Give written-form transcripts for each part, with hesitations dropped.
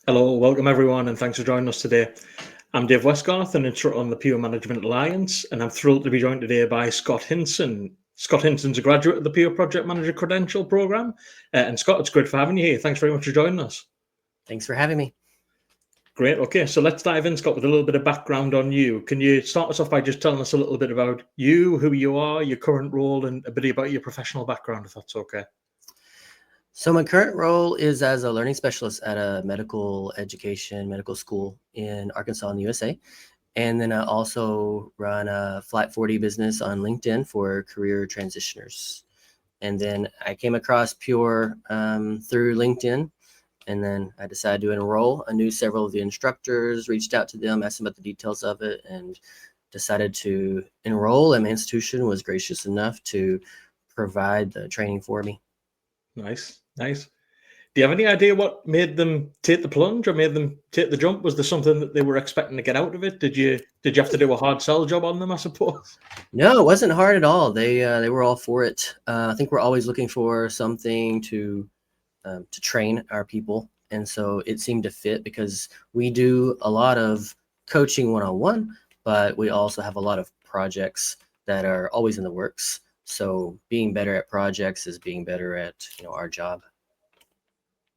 Hello, welcome everyone, and thanks for joining us today. I'm Dave Westgarth, an instructor on the Pure Management Alliance, and I'm thrilled to be joined today by Scott Hinson. Scott Hinson's a graduate of the Pure Project Manager Credential Program. And Scott, it's great for having you here. Thanks very much for joining us. Thanks for having me. Great. Okay, so let's dive in, Scott, with a little bit of background on you. Can you start us off by just telling us a little bit about you, who you are, your current role, and a bit about your professional background, if that's okay? So my current role is as a learning specialist at a medical school in Arkansas in the USA. And then I also run a Flat 40 business on LinkedIn for career transitioners. And then I came across Pure through LinkedIn. And then I decided to enroll. I knew several of the instructors, reached out to them, asked them about the details of it, and decided to enroll. And my institution was gracious enough to provide the training for me. Nice. Do you have any idea what made them take the plunge or made them take the jump? Was there something that they were expecting to get out of it? Did you have to do a hard sell job on them, I suppose? No, it wasn't hard at all. They were all for it. I think we're always looking for something to train our people, and so it seemed to fit because we do a lot of coaching one-on-one, but we also have a lot of projects that are always in the works. So being better at projects is being better at our job.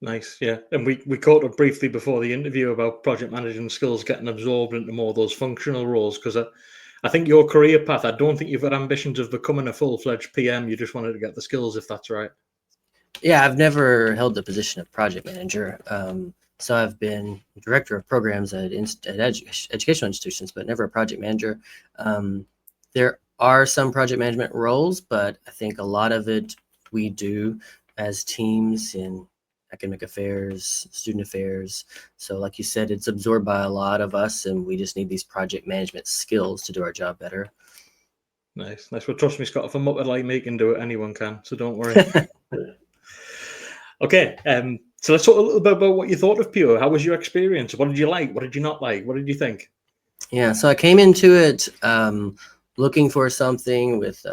Nice, yeah. And we caught up briefly before the interview about project management skills getting absorbed into more of those functional roles, because I think your career path, I don't think you've got ambitions of becoming a full-fledged PM. You just wanted to get the skills, if that's right. Yeah, I've never held the position of project manager. So I've been director of programs at educational institutions, but never a project manager. There are some project management roles, but I think a lot of it we do as teams in academic affairs, student affairs. So like you said, it's absorbed by a lot of us, and we just need these project management skills to do our job better. Nice. Well, trust me, Scott, if a muppet like me can do it, anyone can, so don't worry. Okay, so let's talk a little bit about what you thought of Pure. How was your experience? What did you like? What did you not like? What did you think? Yeah, so I came into it looking for something with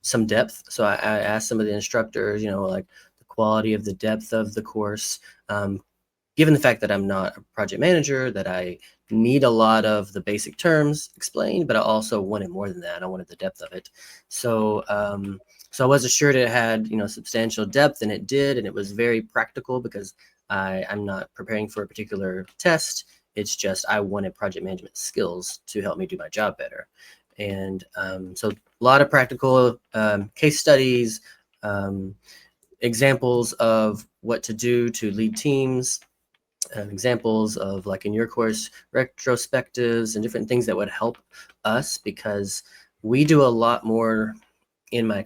some depth. So I asked some of the instructors, like the quality of the depth of the course. Given the fact that I'm not a project manager, that I need a lot of the basic terms explained, but I also wanted more than that. I wanted the depth of it. So I was assured it had, substantial depth, and it did, and it was very practical because I'm not preparing for a particular test. It's just I wanted project management skills to help me do my job better. And so a lot of practical case studies, examples of what to do to lead teams, examples of, like in your course, retrospectives and different things that would help us, because we do a lot more in my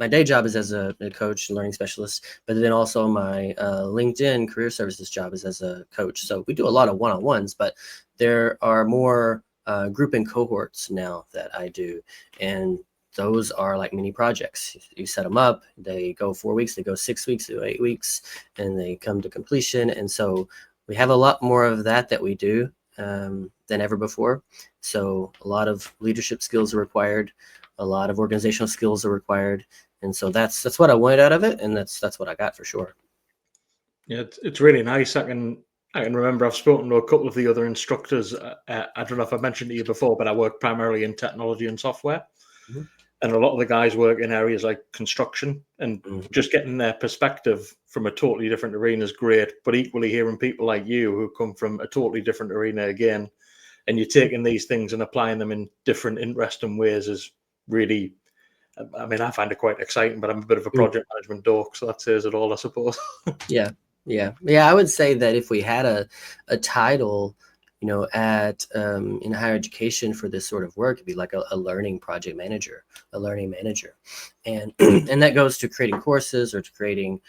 my day job is as a coach and learning specialist, but then also my LinkedIn career services job is as a coach. So we do a lot of one-on-ones, but there are more group and cohorts now that I do, and those are like mini projects. You set them up, they go 4 weeks, they go 6 weeks, they go 8 weeks, and they come to completion. And so we have a lot more of that we do than ever before. So a lot of leadership skills are required, a lot of organizational skills are required. And so that's what I wanted out of it, and that's what I got for sure. Yeah, it's really nice. I can remember I've spoken to a couple of the other instructors. I don't know if I mentioned to you before, but I work primarily in technology and software. Mm-hmm. And a lot of the guys work in areas like construction, and just getting their perspective from a totally different arena is great. But equally, hearing people like you who come from a totally different arena again, and you're taking these things and applying them in different, interesting ways is really, I mean, I find it quite exciting, but I'm a bit of a project management dork, so that says it all, I suppose. Yeah. I would say that if we had a title, at in higher education for this sort of work, it'd be like a learning project manager, a learning manager, and and that goes to creating courses or to creating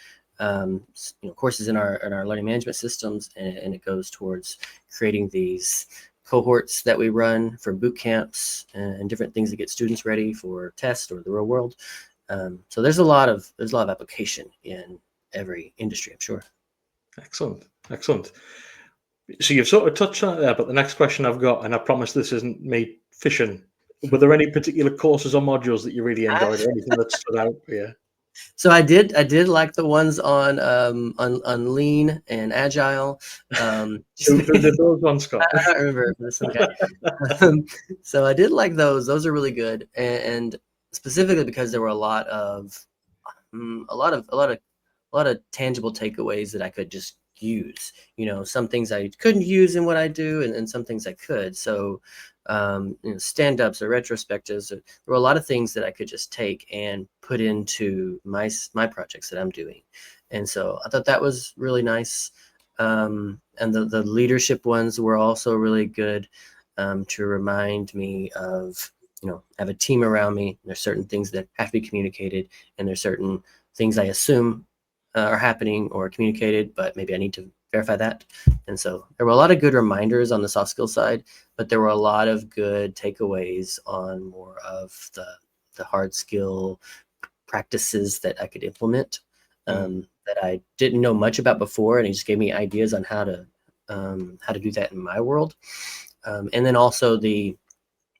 courses in our learning management systems, and it goes towards creating these cohorts that we run for boot camps and different things to get students ready for tests or the real world. So there's a lot of application in every industry, I'm sure. Excellent. So you've sort of touched on it there, but the next question I've got, and I promise this isn't me fishing, were there any particular courses or modules that you really enjoyed, or anything that stood out? Yeah. So I did like the ones on lean and agile. Who did those ones, Scott? I don't remember this one guy. So I did like those. Those are really good, and specifically because there were a lot of tangible takeaways that I could just use. Some things I couldn't use in what I do, and some things I could. So, stand-ups or retrospectives. There were a lot of things that I could just take and put into my projects that I'm doing, and so I thought that was really nice. And the leadership ones were also really good, to remind me of, I have a team around me. There's certain things that have to be communicated, and there's certain things I assume are happening or communicated, but maybe I need to verify that. And so there were a lot of good reminders on the soft skill side, but there were a lot of good takeaways on more of the hard skill practices that I could implement, that I didn't know much about before, and he just gave me ideas on how to do that in my world. And then also the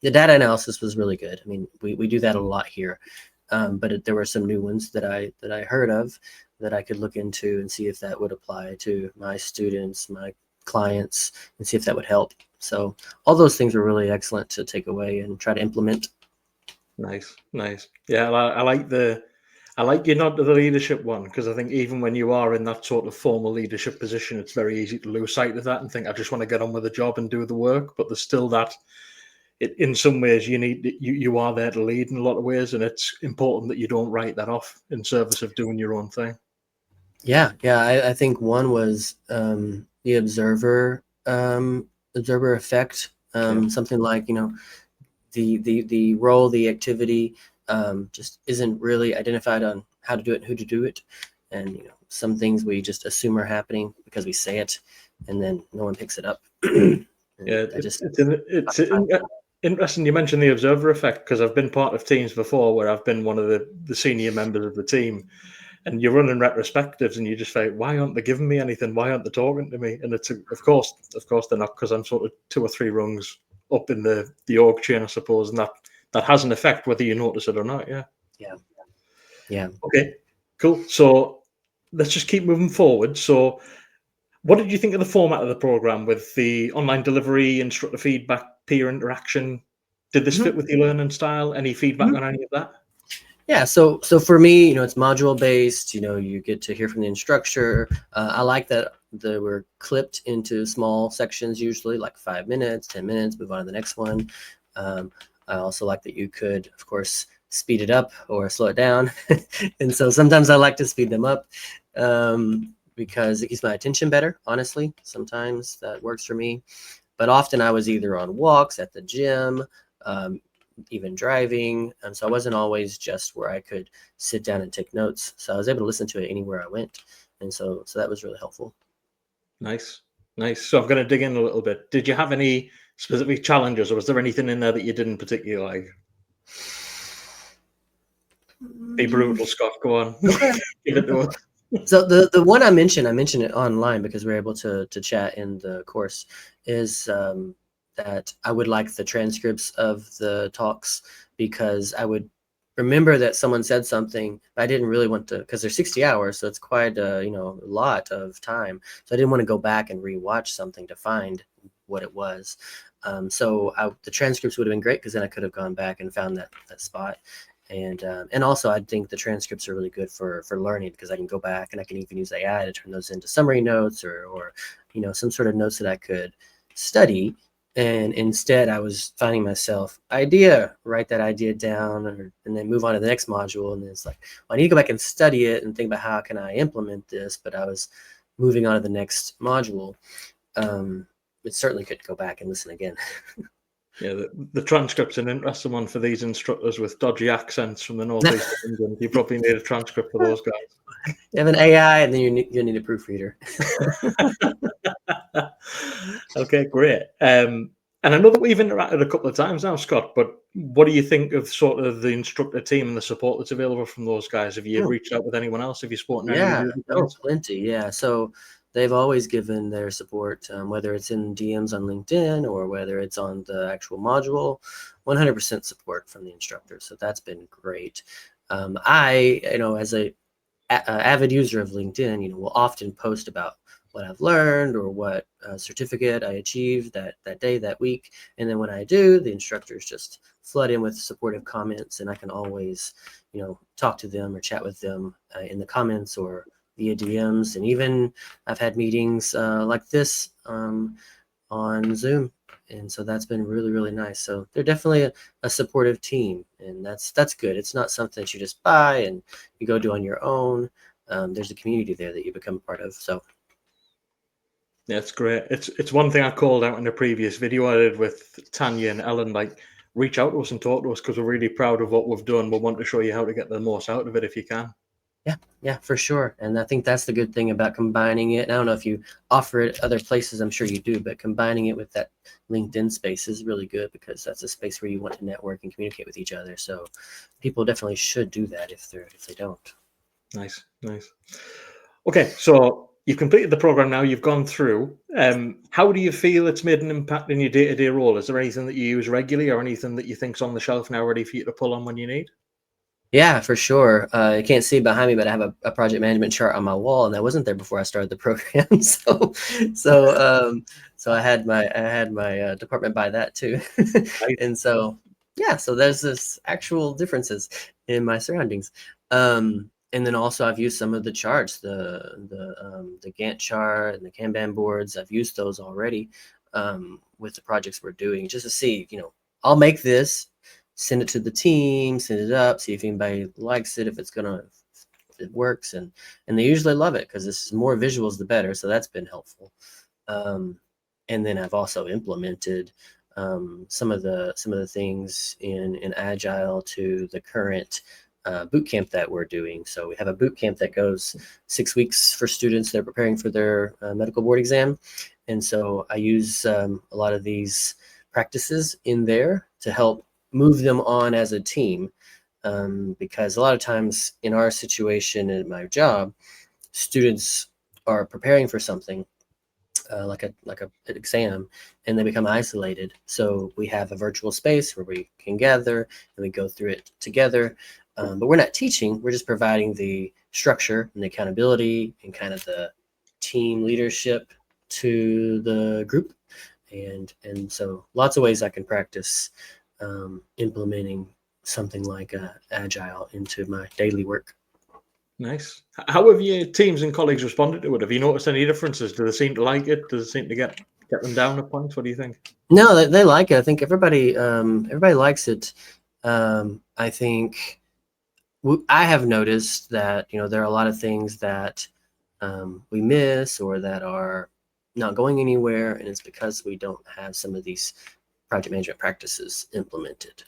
data analysis was really good. I mean, we do that a lot here, but there were some new ones that I heard of that I could look into and see if that would apply to my students, my clients, and see if that would help. So all those things were really excellent to take away and try to implement. Nice. Yeah, I like your nod to the leadership one, because I think even when you are in that sort of formal leadership position, it's very easy to lose sight of that and think, I just want to get on with the job and do the work. But there's still that. In some ways, you are there to lead in a lot of ways, and it's important that you don't write that off in service of doing your own thing. Yeah. I think one was the observer effect. Something like, the role, the activity, just isn't really identified on how to do it and who to do it. And some things we just assume are happening because we say it, and then no one picks it up. Yeah, it's interesting you mentioned the observer effect, because I've been part of teams before where I've been one of the senior members of the team, and you're running retrospectives and you just say, why aren't they giving me anything? Why aren't they talking to me? And it's of course they're not, because I'm sort of 2 or 3 rungs up in the org chain, I suppose, and that has an effect whether you notice it or not. Yeah. Okay, cool. So let's just keep moving forward. So what did you think of the format of the program with the online delivery, instructor feedback, peer interaction? Did this fit with your learning style? Any feedback on any of that? Yeah, so for me, it's module based. You get to hear from the instructor. I like that they were clipped into small sections, usually like 5 minutes, 10 minutes, move on to the next one. I also like that you could, of course, speed it up or slow it down. And so sometimes I like to speed them up, because it keeps my attention better, honestly. Sometimes that works for me. But often I was either on walks, at the gym, even driving. So I wasn't always just where I could sit down and take notes. So I was able to listen to it anywhere I went. And so that was really helpful. Nice. So I'm going to dig in a little bit. Did you have any specific challenges, or was there anything in there that you didn't particularly like? Be brutal, Scott. Go on. Okay. Give it to us. So the one I mentioned it online because we were able to chat in the course, is that I would like the transcripts of the talks, because I would remember that someone said something, but I didn't really want to, because they're 60 hours, so it's quite a lot of time. So I didn't want to go back and rewatch something to find what it was. So the transcripts would have been great, because then I could have gone back and found that spot. And also I think the transcripts are really good for learning, because I can go back and I can even use AI to turn those into summary notes or some sort of notes that I could study. And instead I was finding myself write that idea down, and then move on to the next module. And it's like, well, I need to go back and study it and think about how can I implement this, but I was moving on to the next module. It certainly could go back and listen again. Yeah, the transcript's an interesting one for these instructors with dodgy accents from the northeast of England. You probably need a transcript for those guys. You have an AI, and then you need a proofreader. Okay, great. And I know that we've interacted a couple of times now, Scott, but what do you think of sort of the instructor team and the support that's available from those guys? Have you reached out with anyone else? Have you spoken to any of the other guys? Plenty. Yeah. So they've always given their support, whether it's in DMs on LinkedIn or whether it's on the actual module. 100% support from the instructor. So that's been great. I, as a avid user of LinkedIn, will often post about what I've learned or what certificate I achieved that day, that week. And then when I do, the instructors just flood in with supportive comments, and I can always, talk to them or chat with them in the comments or via DMs. And even I've had meetings like this on Zoom. And so that's been really, really nice. So they're definitely a supportive team, and that's good. It's not something that you just buy and you go do on your own. There's a community there that you become a part of. So Yeah, it's great. It's one thing I called out in the previous video I did with Tanya and Ellen. Like, reach out to us and talk to us because we're really proud of what we've done. We want to show you how to get the most out of it if you can. yeah, for sure. And I think that's the good thing about combining it. And I don't know if you offer it other places, I'm sure you do, but combining it with that LinkedIn space is really good because that's a space where you want to network and communicate with each other. So people definitely should do that if they don't. Nice. Okay, so you've completed the program now. You've gone through. How do you feel it's made an impact in your day-to-day role? Is there anything that you use regularly, or anything that you think's on the shelf now, ready for you to pull on when you need? Yeah, for sure. You can't see behind me, but I have a project management chart on my wall, and that wasn't there before I started the program. So I had my department buy that too, Right. and so yeah, so there's this actual differences in my surroundings. And then also I've used some of the charts, the Gantt chart and the Kanban boards. I've used those already with the projects we're doing, just to see, I'll make this, send it to the team, send it up, see if anybody likes it, if it works, and they usually love it because this is more visuals the better, so that's been helpful. And then I've also implemented some of the things in Agile to the current boot camp that we're doing. So we have a boot camp that goes 6 weeks for students that are preparing for their medical board exam, and so I use a lot of these practices in there to help move them on as a team, because a lot of times in our situation in my job, students are preparing for something like an exam, and they become isolated. So we have a virtual space where we can gather and we go through it together. But we're not teaching; we're just providing the structure and the accountability and kind of the team leadership to the group. And so lots of ways I can practice implementing something like Agile into my daily work. Nice. How have your teams and colleagues responded to it? Have you noticed any differences? Do they seem to like it? Does it seem to get them down at points? What do you think? No, they like it. I think everybody likes it. I think I have noticed that there are a lot of things that we miss or that are not going anywhere, and it's because we don't have some of these project management practices implemented.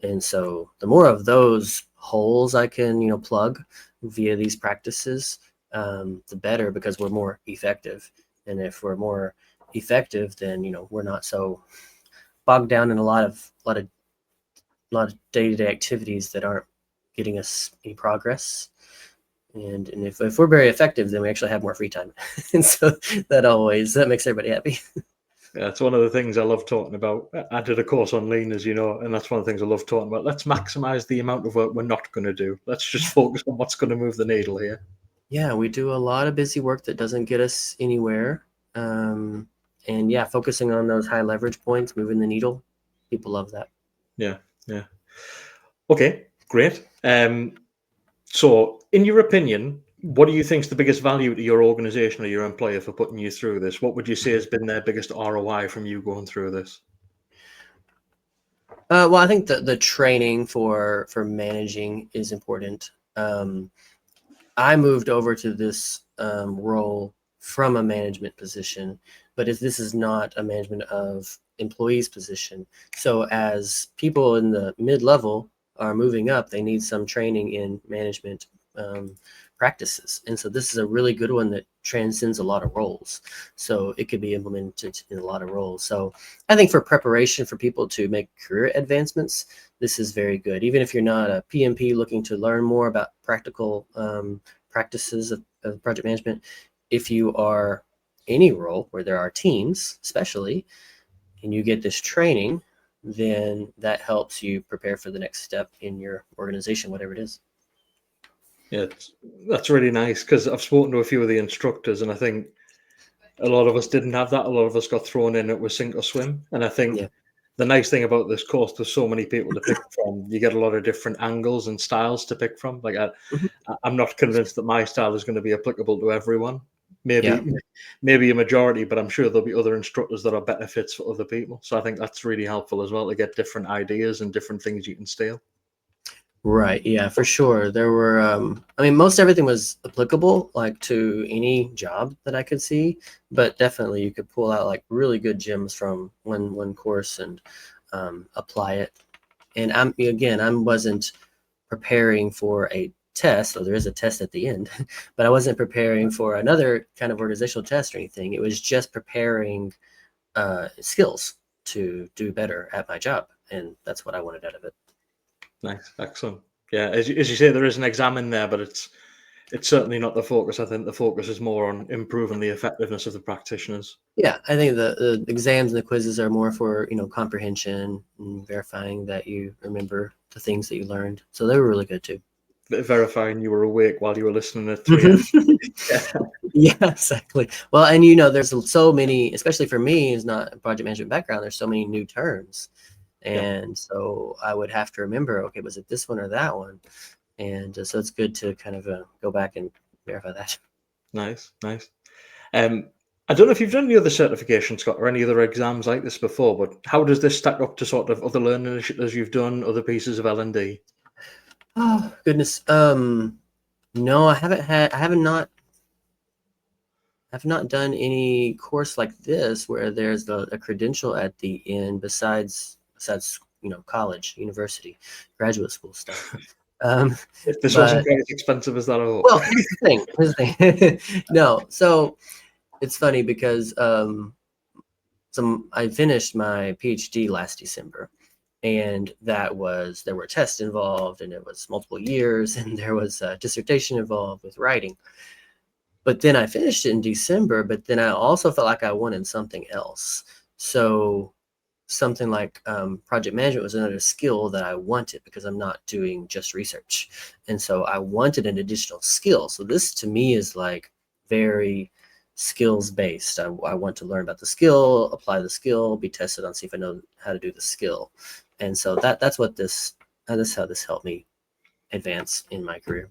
And so the more of those holes I can plug via these practices, the better, because we're more effective. And if we're more effective, then we're not so bogged down in a lot of day-to-day activities that aren't getting us any progress. And if we're very effective, then we actually have more free time. And so that makes everybody happy. Yeah, it's one of the things I love talking about. I did a course on lean, as you know, and that's one of the things I love talking about. Let's maximize the amount of work we're not going to do. Let's just focus on what's going to move the needle here. Yeah, we do a lot of busy work that doesn't get us anywhere. And yeah, focusing on those high leverage points, moving the needle, people love that. Yeah. Okay, great. So, in your opinion, what do you think is the biggest value to your organization or your employer for putting you through this? What would you say has been their biggest ROI from you going through this? Well, I think the training for managing is important. I moved over to this role from a management position, but this is not a management of employees position. So as people in the mid-level are moving up, they need some training in management practices. And so this is a really good one that transcends a lot of roles. So it could be implemented in a lot of roles. So I think for preparation for people to make career advancements, this is very good. Even if you're not a PMP looking to learn more about practical practices of project management, if you are any role where there are teams, especially, and you get this training, then that helps you prepare for the next step in your organization, whatever it is. Yeah, that's really nice because I've spoken to a few of the instructors, and I think a lot of us didn't have that. A lot of us got thrown in it with sink or swim. And I think Yeah. the nice thing about this course, there's so many people to pick from. You get a lot of different angles and styles to pick from. Like Mhm. I'm not convinced that my style is going to be applicable to everyone. Yeah. Maybe a majority, but I'm sure there'll be other instructors that are better fits for other people. So I think that's really helpful as well to get different ideas and different things you can steal. Right. Yeah, for sure. There were, I mean, most everything was applicable, like to any job that I could see, but definitely you could pull out like really good gems from one course and apply it. And I wasn't preparing for a test, so there is a test at the end, but I wasn't preparing for another kind of organizational test or anything. It was just preparing skills to do better at my job, and that's what I wanted out of it. Nice, excellent. Yeah, as you say, there is an exam in there, but it's certainly not the focus. I think the focus is more on improving the effectiveness of the practitioners. Yeah, I think the exams and the quizzes are more for, comprehension and verifying that you remember the things that you learned. So they were really good too. Verifying you were awake while you were listening at 3 a.m. Mhm. Yeah, exactly. Well, and there's so many, especially for me, is not a project management background. There's so many new terms, Yeah, and so I would have to remember, okay, was it this one or that one? And so it's good to kind of go back and verify that. nice, nice. I don't know if you've done any other certifications, Scott, or any other exams like this before, but how does this stack up to sort of other learning initiatives you've done, other pieces of L&D? Oh goodness. No, I've not done any course like this where there's a credential at the end besides college, university, graduate school stuff. Um, If this wasn't but quite as expensive as that, I hope. well, here's the thing. Here's the thing. No, so it's funny because I finished my PhD last December, and there were tests involved, and it was multiple years, and there was a dissertation involved with writing. But then I finished it in December, but then I also felt like I wanted something else. So something like project management was another skill that I wanted because I'm not doing just research. And so I wanted an additional skill. So this to me is like very skills based. I want to learn about the skill, apply the skill, be tested on, see if I know how to do the skill. And so that's how this helped me advance in my career.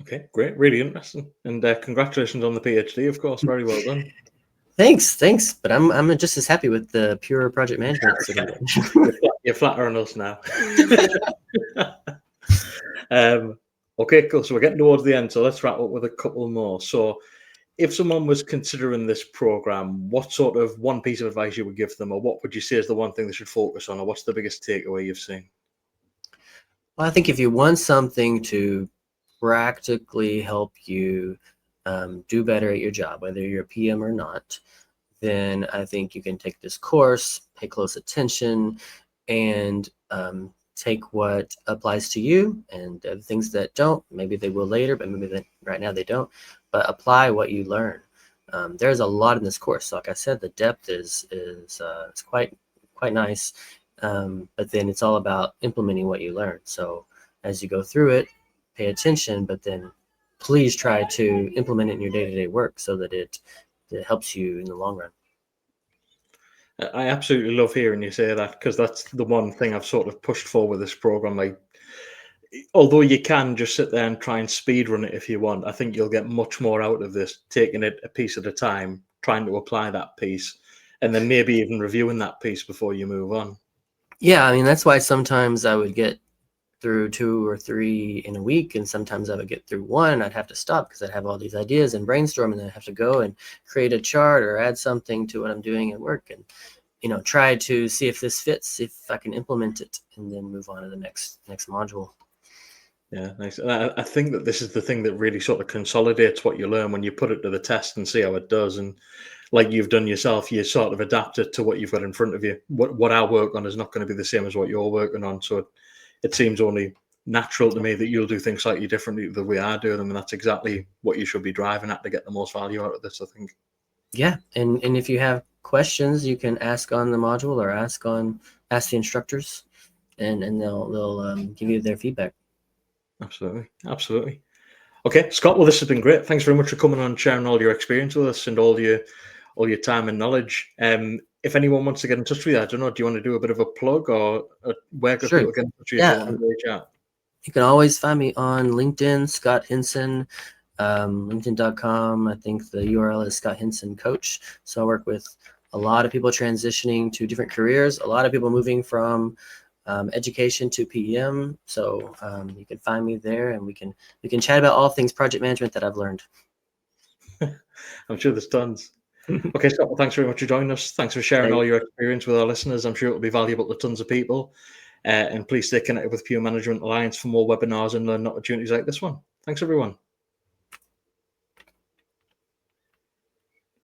Okay, great, really interesting. And congratulations on the PhD, of course, very well done. Thanks. But I'm just as happy with the pure project management certificate. You're flattering us now. Okay, cool. So we're getting towards the end, so let's wrap up with a couple more. So if someone was considering this program, what sort of one piece of advice you would give them, or what would you say is the one thing they should focus on, or what's the biggest takeaway you've seen? Well, I think if you want something to practically help you do better at your job, whether you're a PM or not, then I think you can take this course, pay close attention, and take what applies to you, and the things that don't, maybe they will later, but right now they don't. But apply what you learn. There's a lot in this course. So like I said, the depth is it's quite nice. But then it's all about implementing what you learn. So as you go through it, pay attention, but then please try to implement it in your day-to-day work so that it helps you in the long run. I absolutely love hearing you say that because that's the one thing I've sort of pushed for with this program. Like, although you can just sit there and try and speed run it if you want, I think you'll get much more out of this, taking it a piece at a time, trying to apply that piece, and then maybe even reviewing that piece before you move on. Yeah, I mean, that's why sometimes I would get through 2 or 3 in a week, and sometimes I would get through one and I'd have to stop because I'd have all these ideas and brainstorm, and then I'd have to go and create a chart or add something to what I'm doing at work, and try to see if this fits, if I can implement it, and then move on to the next module. Yeah, nice. And I think that this is the thing that really sort of consolidates what you learn when you put it to the test and see how it does. And like you've done yourself, you sort of adapt it to what you've got in front of you. What I work on is not going to be the same as what you're working on. So it seems only natural to me that you'll do things slightly differently the way I do them. And that's exactly what you should be driving at to get the most value out of this, I think. Yeah, and if you have questions, you can ask on the module or ask the instructors, and they'll give you their feedback. Absolutely. Absolutely. Okay, Scott. Well, this has been great. Thanks very much for coming on and sharing all your experience with us and all your time and knowledge. If anyone wants to get in touch with you, I don't know, do you want to do a bit of a plug, or where could Sure. people get in touch with you if Yeah. they want to reach out? You can always find me on LinkedIn, Scott Hinson, LinkedIn.com. I think the URL is Scott Hinson Coach. So I work with a lot of people transitioning to different careers, a lot of people moving from education to PEM. So you can find me there, and we can chat about all things project management that I've learned. I'm sure there's tons. Okay, Scott, well, thanks very much for joining us. Thanks for sharing all your experience with our listeners. I'm sure it'll be valuable to tons of people. And please stay connected with Pure Management Alliance for more webinars and learning opportunities like this one. Thanks, everyone.